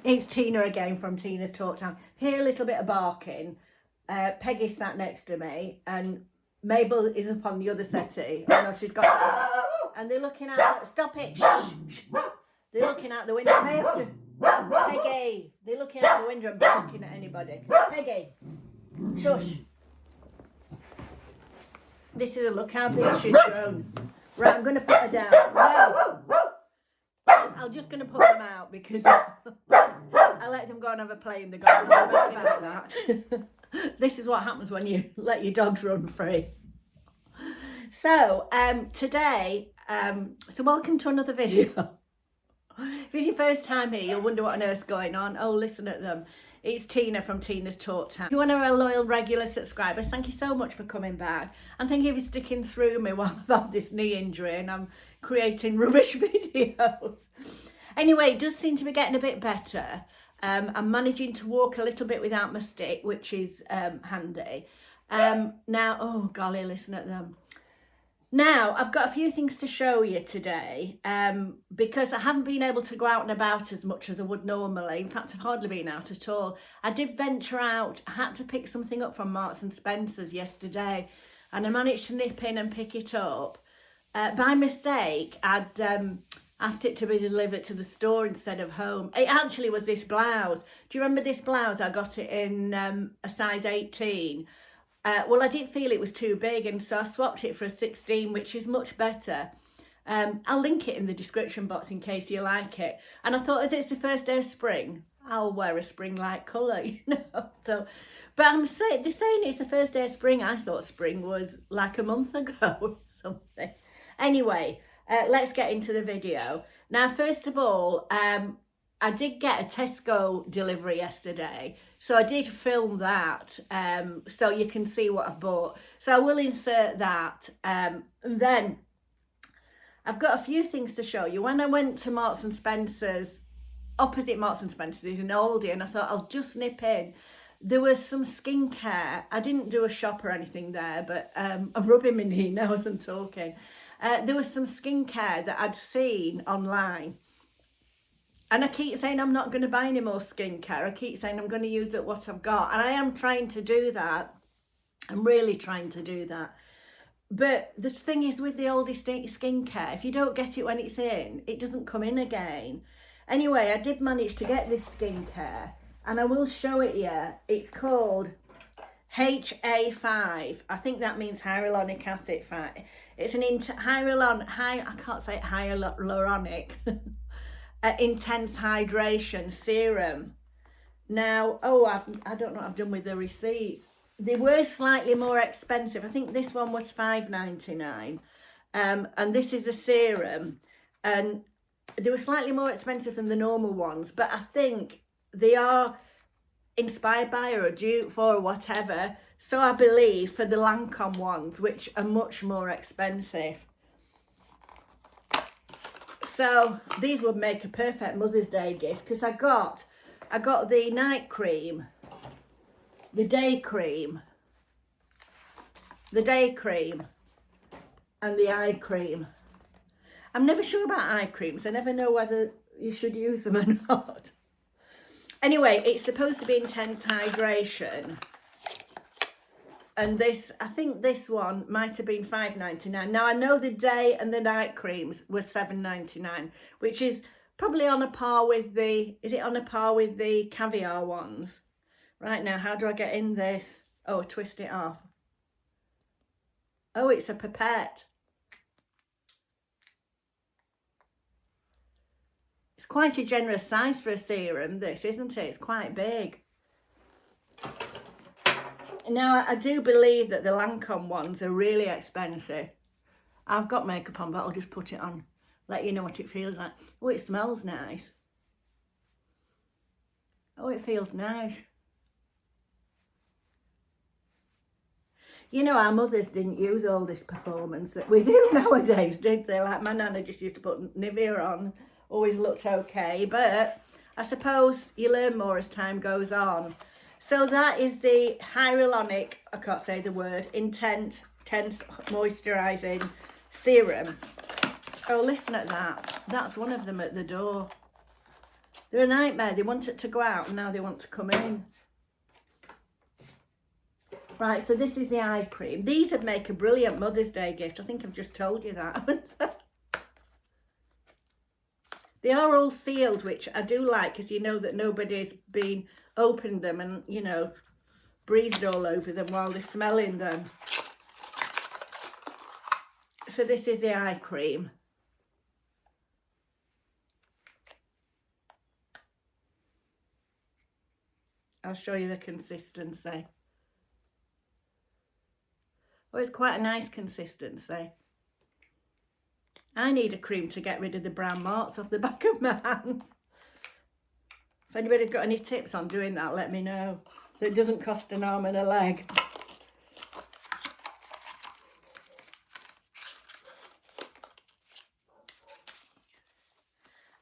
It's Tina again from Tina's Talk Time. Hear a little bit of barking. Peggy sat next to me and Mabel is up on the other settee. Oh no, she's got... And they're looking out... Stop it! Shh. They're looking out the window. I have to... Peggy! They're looking out the window and barking at anybody. Peggy! Shush! This is a look how big she's grown. Right, I'm going to put her down. No! I'm just going to put them out because I let them go and have a play in the garden. About that. This is what happens when you let your dogs run free. So, today, so welcome to another video. If it's your first time here, you'll wonder what on earth's going on. Oh, listen at them. It's Tina from Tina's Talk Time. If you're one of our loyal regular subscribers, thank you so much for coming back. And thank you for sticking through me while I've had this knee injury and I'm creating rubbish videos. Anyway, it does seem to be getting a bit better. I'm managing to walk a little bit without my stick, which is handy. Now, oh golly, listen at them. Now, I've got a few things to show you today because I haven't been able to go out and about as much as I would normally. In fact, I've hardly been out at all. I did venture out. I had to pick something up from Marks and Spencer's yesterday and I managed to nip in and pick it up. By mistake, I'd asked it to be delivered to the store instead of home. It actually was this blouse. Do you remember this blouse? I got it in a size 18. Well, I didn't feel it was too big and so I swapped it for a 16, which is much better. I'll link it in the description box in case you like it. And I thought, as it's the first day of spring, I'll wear a spring-like colour, you know. So, but they're saying it's the first day of spring. I thought spring was like a month ago or something. Anyway, let's get into the video. Now, first of all, I did get a Tesco delivery yesterday, so I did film that, so you can see what I've bought. So I will insert that, and then I've got a few things to show you. When I went to Marks and Spencer's, opposite Marks and Spencer's is an Aldi, and I thought I'll just nip in. There was some skincare. I didn't do a shop or anything there, but I'm rubbing my knee now as I'm talking. There was some skincare that I'd seen online. And I keep saying I'm not going to buy any more skincare. I keep saying I'm going to use up what I've got. And I am trying to do that. I'm really trying to do that. But the thing is with the Aldi skincare, if you don't get it when it's in, it doesn't come in again. Anyway, I did manage to get this skincare. And I will show it you. It's called HA5. I think that means hyaluronic acid 5. It's an hyaluronic. Intense hydration serum. Now, I don't know what I've done with the receipts. They were slightly more expensive. I think this one was $5.99, and this is a serum, and they were slightly more expensive than the normal ones, but I think they are inspired by or a dupe for or whatever. So I believe for the Lancome ones, which are much more expensive. So these would make a perfect Mother's Day gift because I got the night cream, the day cream, and the eye cream. I'm never sure about eye creams. I never know whether you should use them or not. Anyway, it's supposed to be intense hydration. And this, I think this one might have been $5.99. Now, I know the day and the night creams were $7.99, which is probably on a par with the, is it on a par with the caviar ones? Right now, how do I get in this? Oh, twist it off. Oh, it's a pipette. It's quite a generous size for a serum, this, isn't it? It's quite big. Now, I do believe that the Lancome ones are really expensive. I've got makeup on, but I'll just put it on, let you know what it feels like. Oh, it smells nice. Oh, it feels nice. You know, our mothers didn't use all this performance that we do nowadays, did they? Like my nana just used to put Nivea on, always looked okay. But I suppose you learn more as time goes on. So that is the hyaluronic, I can't say the word, intense moisturising serum. Oh, listen at that. That's one of them at the door. They're a nightmare. They want it to go out and now they want to come in. Right, so this is the eye cream. These would make a brilliant Mother's Day gift. I think I've just told you that. They are all sealed, which I do like, because you know that nobody's been opened them and, you know, breathed all over them while they're smelling them. So this is the eye cream. I'll show you the consistency. Oh, it's quite a nice consistency. I need a cream to get rid of the brown marks off the back of my hands. If anybody's got any tips on doing that, let me know. That doesn't cost an arm and a leg.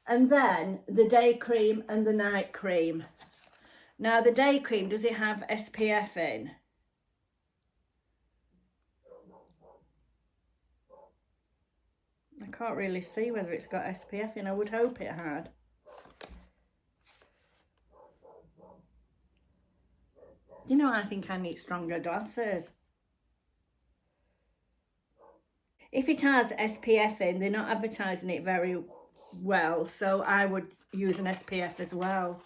And then the day cream and the night cream. Now the day cream, does it have SPF in? I can't really see whether it's got SPF in. I would hope it had. You know, I think I need stronger glasses. If it has SPF in, they're not advertising it very well, so I would use an SPF as well.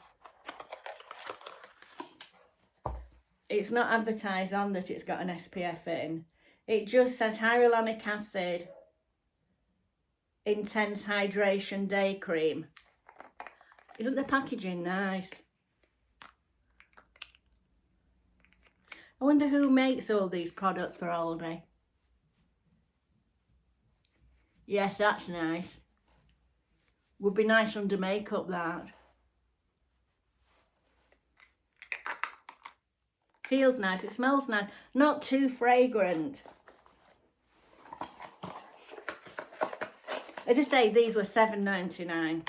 It's not advertised on that it's got an SPF in. It just says hyaluronic acid, intense hydration day cream. Isn't the packaging nice? I wonder who makes all these products for Aldi. Yes, that's nice. Would be nice under makeup, that. Feels nice, it smells nice. Not too fragrant. As I say, these were $7.99.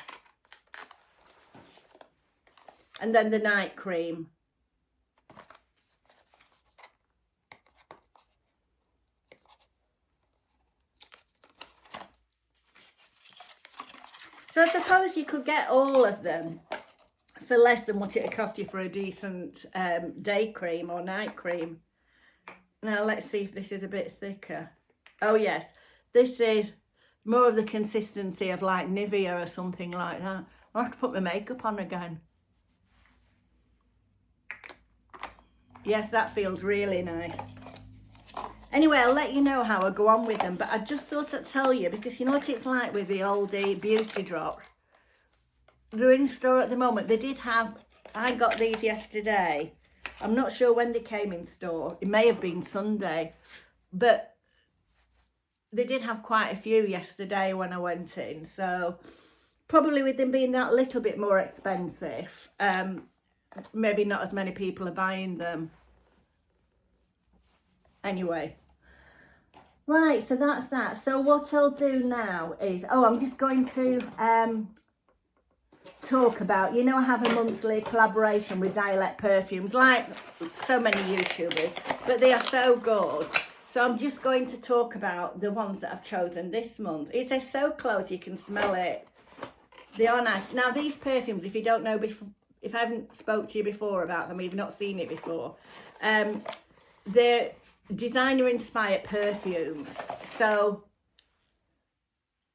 And then the night cream. So I suppose you could get all of them for less than what it would cost you for a decent day cream or night cream. Now let's see if this is a bit thicker. Oh yes, this is more of the consistency of like Nivea or something like that. I have to put my makeup on again. Yes, that feels really nice. Anyway, I'll let you know how I go on with them, but I just thought I'd tell you, because you know what it's like with the Aldi beauty drops. They're in store at the moment. They did have, I got these yesterday. I'm not sure when they came in store. It may have been Sunday, but they did have quite a few yesterday when I went in. So probably with them being that little bit more expensive, maybe not as many people are buying them. Anyway, right, so that's that. So what I'll do now is, I'm just going to talk about, you know, I have a monthly collaboration with Dialect Perfumes, like so many YouTubers, but they are so good. So I'm just going to talk about the ones that I've chosen this month. It says so close you can smell it. They are nice. Now these perfumes, if you don't know, if I haven't spoke to you before about them, you've not seen it before, they're designer inspired perfumes. So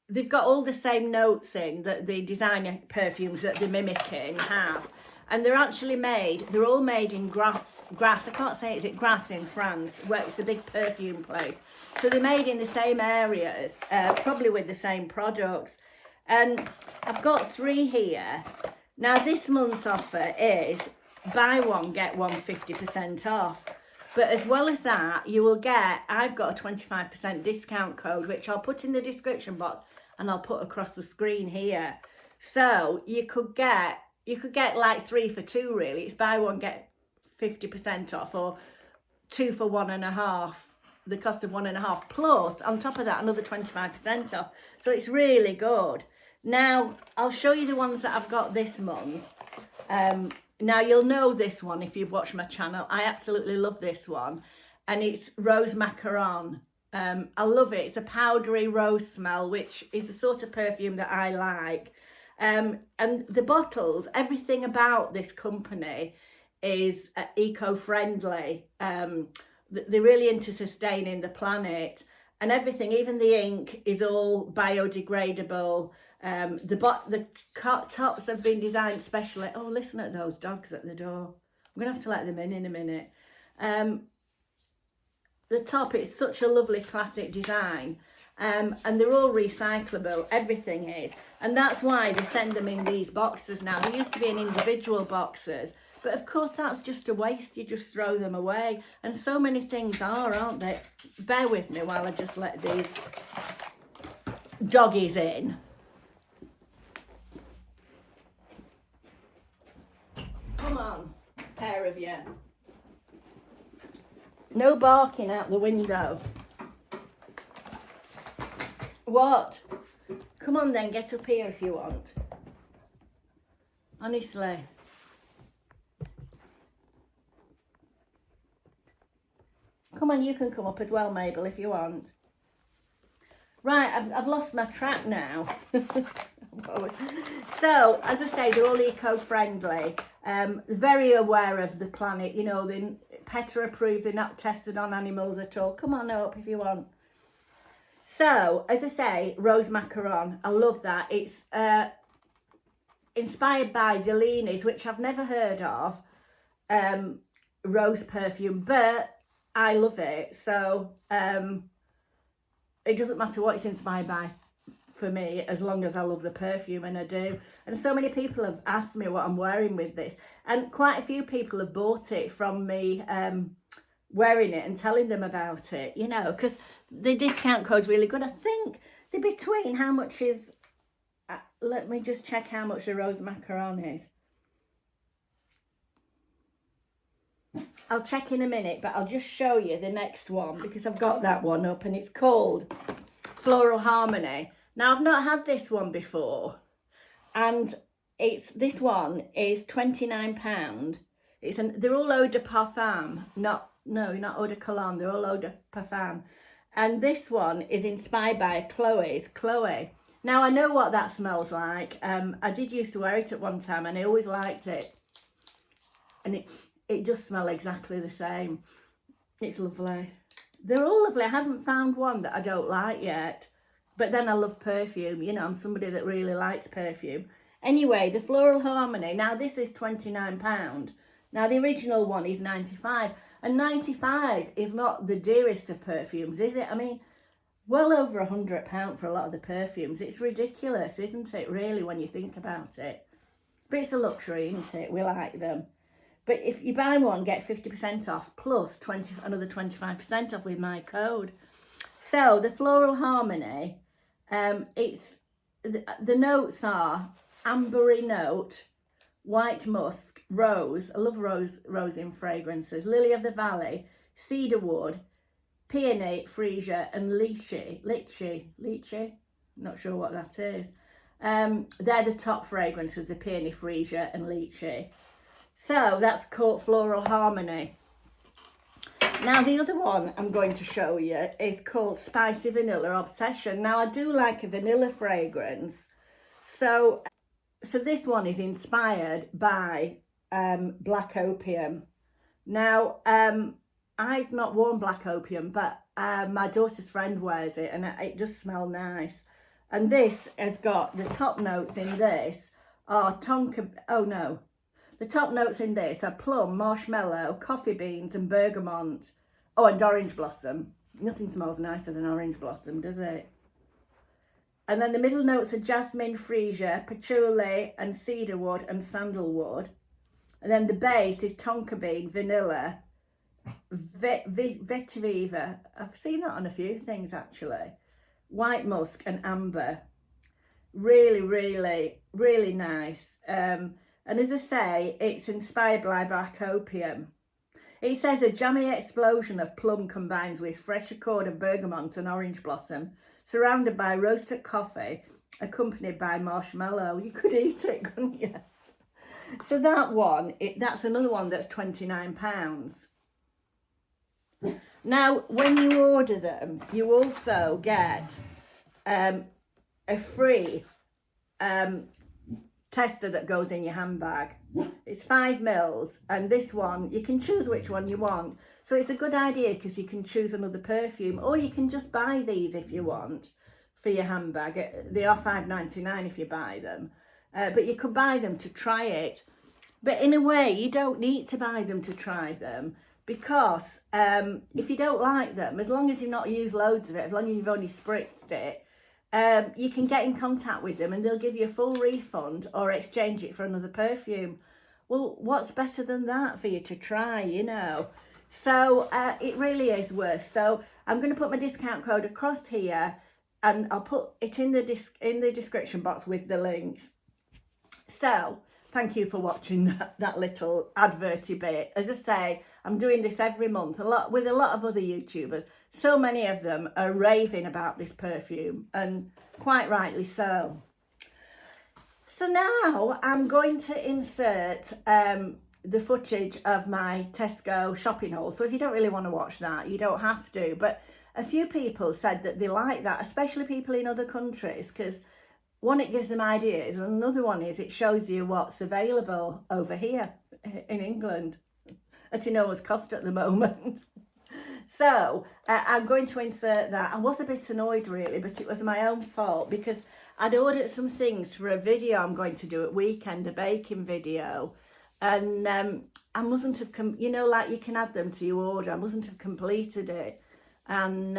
they've got all the same notes in that the designer perfumes that they're mimicking have, and they're actually made, they're all made in Grasse, I can't say, is it Grasse in France, where it's a big perfume place. So they're made in the same areas, probably with the same products. And I've got 3 here. Now this month's offer is buy one get one 50% off. But as well as that, you will get, I've got a 25% discount code, which I'll put in the description box and I'll put across the screen here. So you could get like 3 for 2 really. It's buy one, get 50% off, or 2 for 1.5, the cost of 1.5. Plus, on top of that, another 25% off. So it's really good. Now, I'll show you the ones that I've got this month. Now you'll know this one if you've watched my channel. I absolutely love this one, and it's Rose Macaron. I love it. It's a powdery rose smell, which is the sort of perfume that I like. And the bottles, everything about this company is eco-friendly. They're really into sustaining the planet, and everything, even the ink, is all biodegradable. The tops have been designed specially. Oh, listen at those dogs at the door. I'm going to have to let them in a minute. The top, it's such a lovely classic design. And they're all recyclable, everything is. And that's why they send them in these boxes now. They used to be in individual boxes. But of course, that's just a waste. You just throw them away. And so many things are, aren't they? Bear with me while I just let these doggies in. Come on, pair of you. No barking out the window. What? Come on then, get up here if you want. Honestly. Come on, you can come up as well, Mabel, if you want. Right, I've lost my track now. So, as I say, they're all eco-friendly. Very aware of the planet. You know, they're PETA approved. They're not tested on animals at all. Come on up if you want. So, as I say, rose macaron. I love that. It's inspired by Delini's, which I've never heard of. Rose perfume, but I love it. So, it doesn't matter what it's inspired by for me, as long as I love the perfume, and I do. And so many people have asked me what I'm wearing with this, and quite a few people have bought it from me wearing it and telling them about it, you know, because the discount code's really good. I think they're between, how much is, let me just check how much the rose macaron is. I'll check in a minute, but I'll just show you the next one because I've got that one up, and it's called Floral Harmony. Now, I've not had this one before, and this one is £29. They're all eau de parfum, not eau de cologne, they're all eau de parfum. And this one is inspired by Chloe's Chloe. Now, I know what that smells like. I did used to wear it at one time, and I always liked it. And it does smell exactly the same. It's lovely. They're all lovely. I haven't found one that I don't like yet. But then I love perfume. You know, I'm somebody that really likes perfume. Anyway, the Floral Harmony. Now, this is £29. Now, the original one is £95. And £95 is not the dearest of perfumes, is it? I mean, well over £100 for a lot of the perfumes. It's ridiculous, isn't it, really, when you think about it? But it's a luxury, isn't it? We like them. But if you buy one, get 50% off plus another 25% off with my code. So the Floral Harmony, it's the notes are ambery note, white musk, rose. I love rose in fragrances. Lily of the valley, cedarwood, peony, freesia, and lychee. Not sure what that is. They're the top fragrances: the peony, freesia, and lychee. So that's called Floral Harmony. Now, the other one I'm going to show you is called Spicy Vanilla Obsession. Now, I do like a vanilla fragrance. So this one is inspired by Black Opium. Now, I've not worn Black Opium, but my daughter's friend wears it, and it does smell nice. And this has got, the top notes in this are the top notes in this are plum, marshmallow, coffee beans, and bergamot. Oh, and orange blossom. Nothing smells nicer than orange blossom, does it? And then the middle notes are jasmine, freesia, patchouli, and cedarwood, and sandalwood. And then the base is tonka bean, vanilla, vetiver. I've seen that on a few things, actually. White musk and amber. Really, really, really nice. And as I say, it's inspired by Black Opium. It says a jammy explosion of plum combines with fresh accord of bergamot and orange blossom, surrounded by roasted coffee, accompanied by marshmallow. You could eat it, couldn't you? So that one, that's another one that's £29. Now, when you order them, you also get a free tester that goes in your handbag. It's 5 mils, and this one, you can choose which one you want. So it's a good idea because you can choose another perfume, or you can just buy these if you want for your handbag. They are $5.99 if you buy them, but you could buy them to try it. But in a way, you don't need to buy them to try them, because if you don't like them, as long as you've not used loads of it, as long as you've only spritzed it, you can get in contact with them and they'll give you a full refund or exchange it for another perfume. Well, what's better than that for you to try, you know? So it really is worth. So I'm going to put my discount code across here, and I'll put it in the description box with the links. So thank you for watching that little adverty bit. As I say, I'm doing this every month, with a lot of other YouTubers. So many of them are raving about this perfume, and quite rightly so. So now I'm going to insert the footage of my Tesco shopping haul. So if you don't really want to watch that, you don't have to. But a few people said that they like that, especially people in other countries, because one, it gives them ideas, and another one is it shows you what's available over here in England at enormous cost at the moment. So I'm going to insert that. I was a bit annoyed really, but it was my own fault because I'd ordered some things for a video I'm going to do at weekend, a baking video, and I mustn't have, you know, like you can add them to your order, I mustn't have completed it, and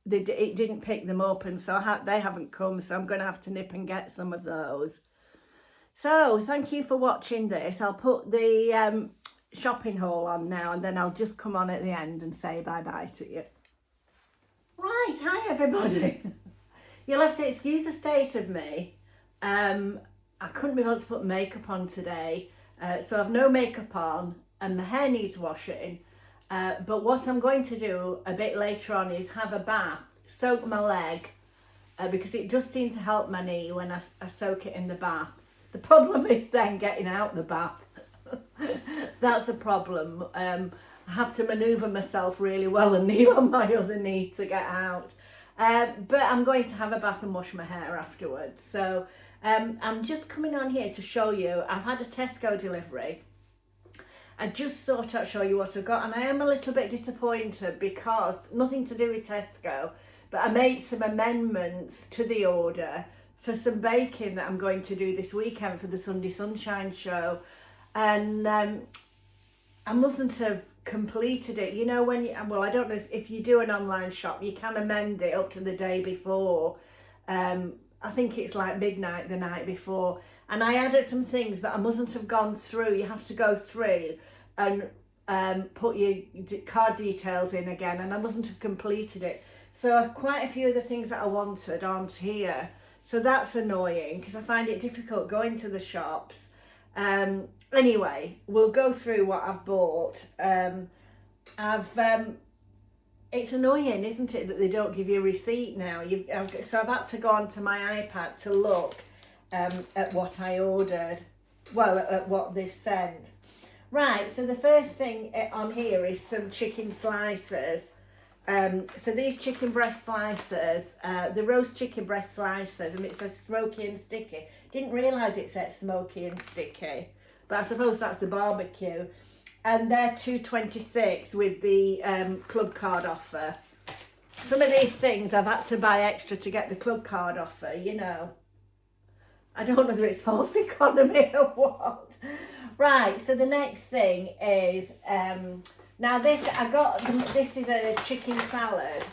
it didn't pick them up, and so they haven't come, so I'm going to have to nip and get some of those. So thank you for watching this. I'll put the shopping haul on now, and then I'll just come on at the end and say bye-bye to you. Right, hi everybody. You'll have to excuse the state of me. I couldn't be able to put makeup on today, so I've no makeup on, and my hair needs washing. But what I'm going to do a bit later on is have a bath, soak my leg, because it does seem to help my knee when I soak it in the bath. The problem is then getting out the bath. That's a problem. I have to manoeuvre myself really well and kneel on my other knee to get out. But I'm going to have a bath and wash my hair afterwards. So I'm just coming on here to show you, I've had a Tesco delivery. I just thought I'd show you what I got, and I am a little bit disappointed because nothing to do with Tesco, but I made some amendments to the order for some baking that I'm going to do this weekend for the Sunday Sunshine show, and I mustn't have completed it. You know, when you, well, I don't know if you do an online shop, you can amend it up to the day before. I think it's like midnight the night before, and I added some things, but I mustn't have gone through. You have to go through and put your card details in again, and I mustn't have completed it. So quite a few of the things that I wanted aren't here. So that's annoying because I find it difficult going to the shops. Anyway, we'll go through what I've bought. It's annoying, isn't it, that they don't give you a receipt now? So I've had to go onto my iPad to look at what I ordered, well, at what they've sent. Right, so the first thing on here is some chicken slices. So these chicken breast slices, the roast chicken breast slices, and it says smoky and sticky. Didn't realise it said smoky and sticky, but I suppose that's the barbecue. And they're $2.26 with the club card offer. Some of these things I've had to buy extra to get the club card offer, you know. I don't know whether it's false economy or what. Right, so the next thing is, now this is a chicken salad,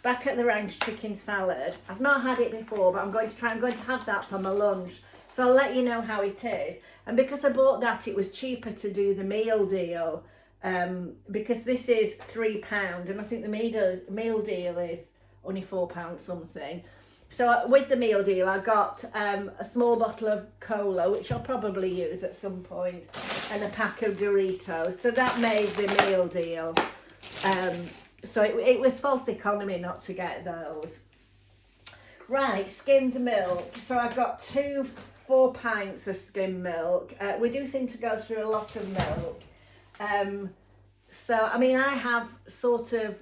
back at the ranch chicken salad. I've not had it before, but I'm going to have that for my lunch. So I'll let you know how it is. And because I bought that, it was cheaper to do the meal deal, because this is £3, and I think the meal deal is only £4 something. So with the meal deal, I got a small bottle of cola, which I'll probably use at some point, and a pack of Doritos. So that made the meal deal. So it was false economy not to get those. Right, skimmed milk. So I've got 4 pints of skimmed milk. We do seem to go through a lot of milk. So, I mean, I have sort of,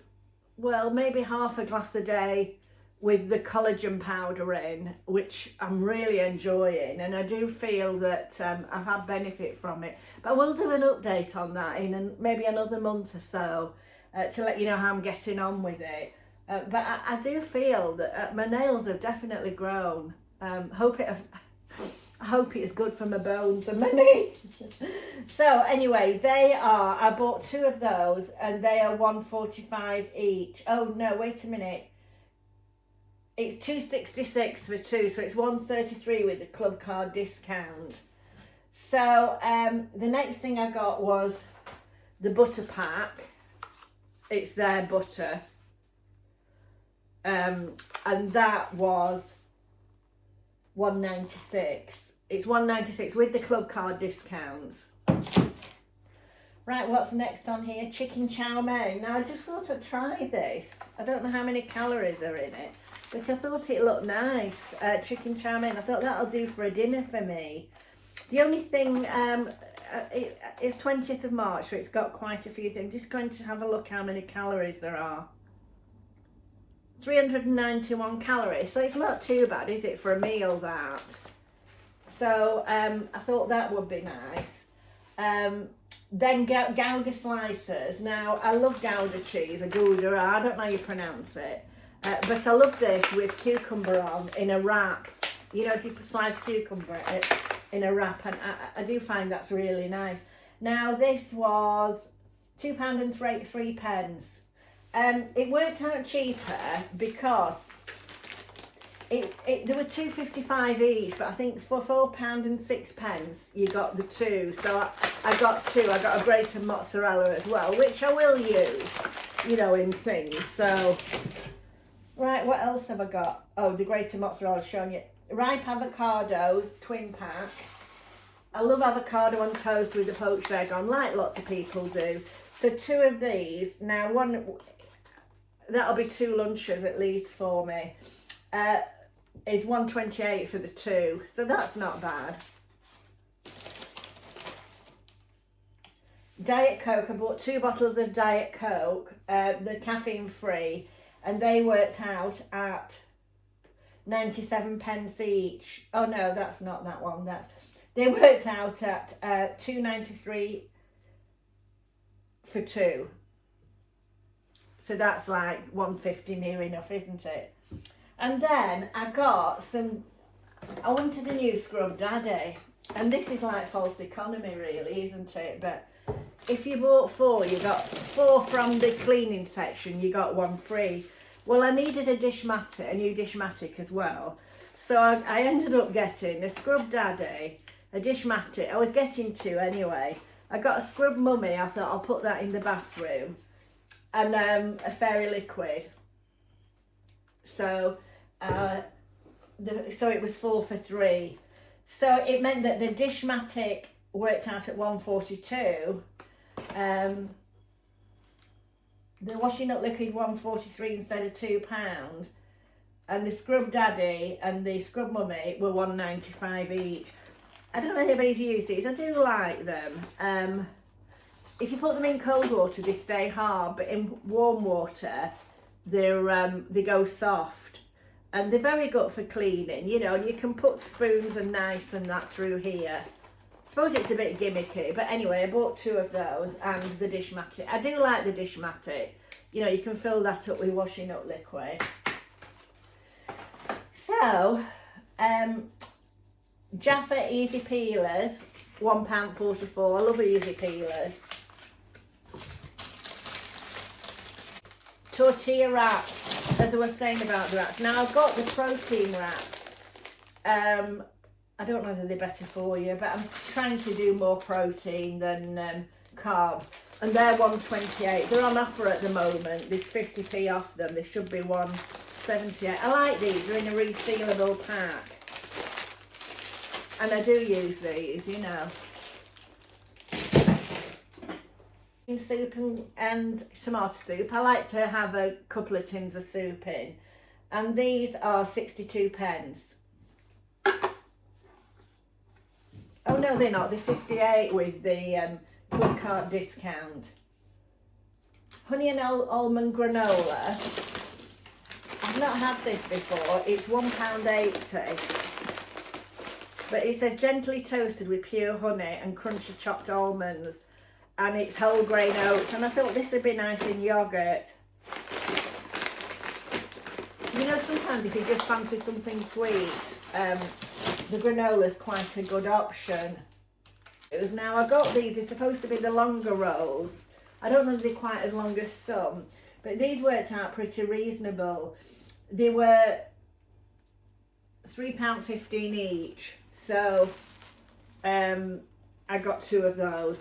well, maybe half a glass a day with the collagen powder in, which I'm really enjoying, and I do feel that I've had benefit from it. But we'll do an update on that in maybe another month or so to let you know how I'm getting on with it. But I do feel that my nails have definitely grown. I hope it is good for my bones and my knees. So anyway, I bought 2 of those and they are $1.45 each. Oh no, wait a minute. It's $2.66 for 2, so it's $1.33 with the club card discount. So the next thing I got was the butter pack. It's their butter. And that was $1.96. It's $1.96 with the club card discounts. Right, what's next on here? Chicken chow mein. Now I just thought I'd try this. I don't know how many calories are in it, but I thought it looked nice. Chicken chow mein. I thought that'll do for a dinner for me. The only thing, it's 20th of March, so it's got quite a few things. Just going to have a look how many calories there are. 391 calories, so it's not too bad, is it, for a meal, that? So I thought that would be nice. Then Gouda slices. Now I love Gouda cheese, or Gouda, I don't know how you pronounce it, but I love this with cucumber on in a wrap. You know, if you slice cucumber in a wrap, and I do find that's really nice. Now this was £2.03. It worked out cheaper because there were £2.55 each, but I think for £4.06 you got the 2. So I got 2. I got a grated mozzarella as well, which I will use, you know, in things. So right, what else have I got? Oh, the grated mozzarella showing you. Ripe avocados, twin pack. I love avocado on toast with a poached egg on, like lots of people do. So 2 of these. Now that'll be 2 lunches at least for me. It's $1.28 for the 2, so that's not bad. Diet Coke. I bought 2 bottles of Diet Coke, the caffeine free, and they worked out at 97p each. Oh no, that's not that one. They worked out at $2.93 for 2. So that's like $1.50 near enough, isn't it? And then I got I wanted a new Scrub Daddy. And this is like false economy really, isn't it? But if you bought 4, you got 4 from the cleaning section, you got 1 free. Well, I needed a new Dishmatic as well. So I ended up getting a Scrub Daddy, a Dishmatic. I was getting 2 anyway. I got a Scrub Mummy. I thought I'll put that in the bathroom. And a Fairy Liquid. So so it was 4 for 3. So it meant that the Dishmatic worked out at $1.42. The washing up liquid $1.43 instead of £2, and the Scrub Daddy and the Scrub Mummy were $1.95 each. I don't know if anybody's used these. I do like them. If you put them in cold water, they stay hard, but in warm water, they go soft, and they're very good for cleaning. You know, and you can put spoons and knives and that through here. I suppose it's a bit gimmicky, but anyway, I bought 2 of those and the Dishmatic. I do like the Dishmatic. You know, you can fill that up with washing up liquid. So, Jaffa Easy Peelers, £1.44. I love Easy Peelers. Tortilla wraps, as I was saying about the wraps. Now I've got the protein wraps. I don't know whether they're better for you, but I'm trying to do more protein than carbs. And they're $1.28. They're on offer at the moment. There's 50p off them. They should be $1.78. I like these. They're in a resealable pack. And I do use these, you know. Soup and tomato soup. I like to have a couple of tins of soup in. And these are 62p. Oh no, they're not. They're 58 with the club card discount. Honey and almond granola. I I've not had this before. It's £1.80. But it says gently toasted with pure honey and crunchy chopped almonds. And it's whole grain oats. And I thought this would be nice in yoghurt. You know, sometimes if you just fancy something sweet, the granola's quite a good option. Now I got these, they're supposed to be the longer rolls. I don't know if they're quite as long as some, but these worked out pretty reasonable. They were £3.15 each, so I got 2 of those.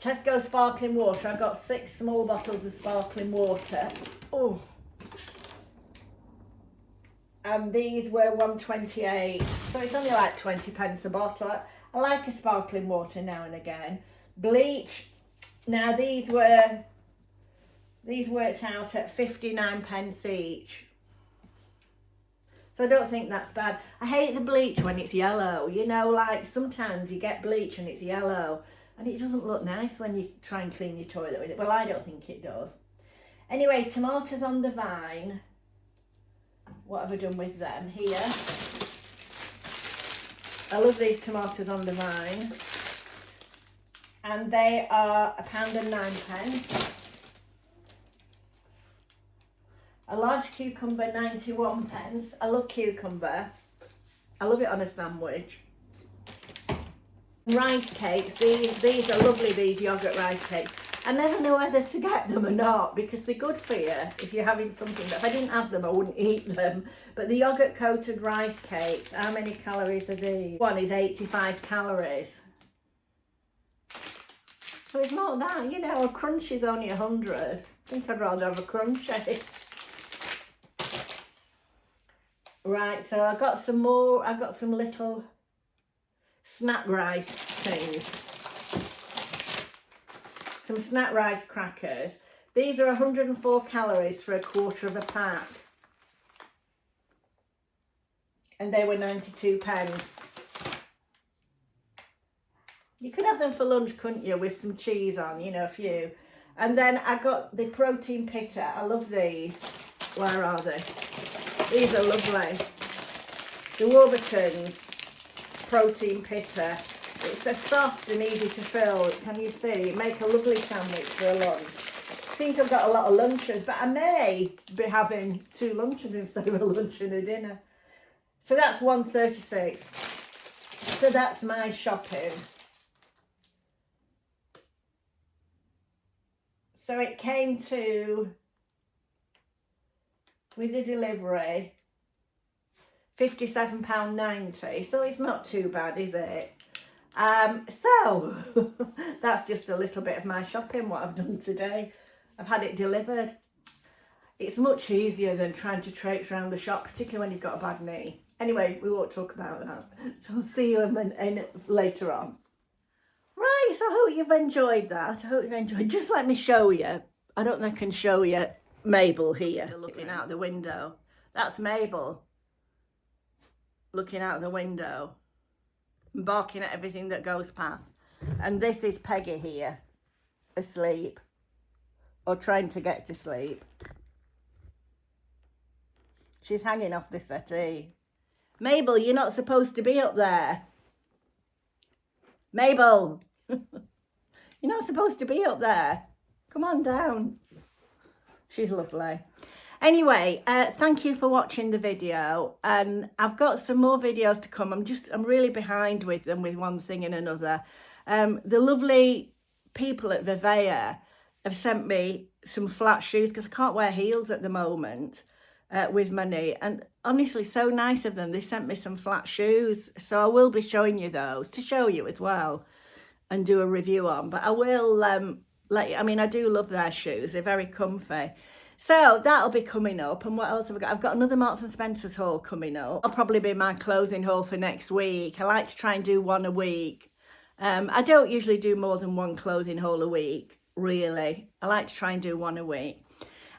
Tesco sparkling water, I got 6 small bottles of sparkling water. Oh. And these were £1.28, so it's only like 20p a bottle. I like a sparkling water now and again. Bleach, now these worked out at 59p each. So I don't think that's bad. I hate the bleach when it's yellow. You know, like sometimes you get bleach and it's yellow and it doesn't look nice when you try and clean your toilet with it. Well, I don't think it does. Anyway, tomatoes on the vine. What have I done with them here? I love these tomatoes on the vine. And they are £1.09. A large cucumber, 91p. I love cucumber. I love it on a sandwich. Rice cakes. These are lovely, these yoghurt rice cakes. I never know whether to get them or not because they're good for you if you're having something. But if I didn't have them, I wouldn't eat them. But the yoghurt coated rice cakes, how many calories are these? One is 85 calories. So it's not that, you know, a crunch is only 100. I think I'd rather have a crunch. Right, so I got some more, I got some little snack rice things. Some snack rice crackers. These are 104 calories for a quarter of a pack. And they were 92p. You could have them for lunch, couldn't you, with some cheese on, you know, a few. And then I got the protein pitta. I love these. Where are they? These are lovely. The Warburton's protein pitta. It's a soft and easy to fill. Can you see? Make a lovely sandwich for a lunch. I think I've got a lot of lunches, but I may be having 2 lunches instead of a lunch and a dinner. So that's £1.36. So that's my shopping. So it came to, with the delivery, £57.90. So it's not too bad, is it? So that's just a little bit of my shopping, what I've done today. I've had it delivered. It's much easier than trying to traipse around the shop, particularly when you've got a bad knee. Anyway, we won't talk about that. So I'll see you in later on. Right, so I hope you've enjoyed that. I hope you've enjoyed. Just let me show you. I don't think I can show you Mabel here. Looking out the window. That's Mabel. Looking out the window. And barking at everything that goes past. And this is Peggy here. Asleep. Or trying to get to sleep. She's hanging off the settee. Mabel, you're not supposed to be up there. Mabel, you're not supposed to be up there. Come on down. She's lovely. Anyway, thank you for watching the video. And I've got some more videos to come. I'm really behind with them with one thing and another. The lovely people at Vivea have sent me some flat shoes because I can't wear heels at the moment. With my knee, and honestly so nice of them. They sent me some flat shoes, so I will be showing you those to show you as well and do a review on, but I will let you. I mean, I do love their shoes, they're very comfy. So that'll be coming up. And what else have I got? I've got another Marks and Spencer's haul coming up. That'll probably be my clothing haul for next week. I like to try and do one a week. I don't usually do more than one clothing haul a week, really. I like to try and do one a week.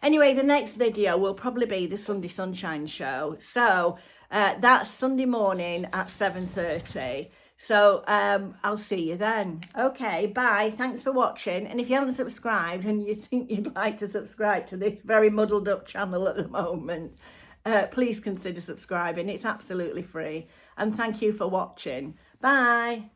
Anyway, the next video will probably be the Sunday Sunshine Show. So that's Sunday morning at 7:30. So I'll see you then. Okay, bye. Thanks for watching. And if you haven't subscribed and you think you'd like to subscribe to this very muddled up channel at the moment, please consider subscribing. It's absolutely free. And thank you for watching. Bye.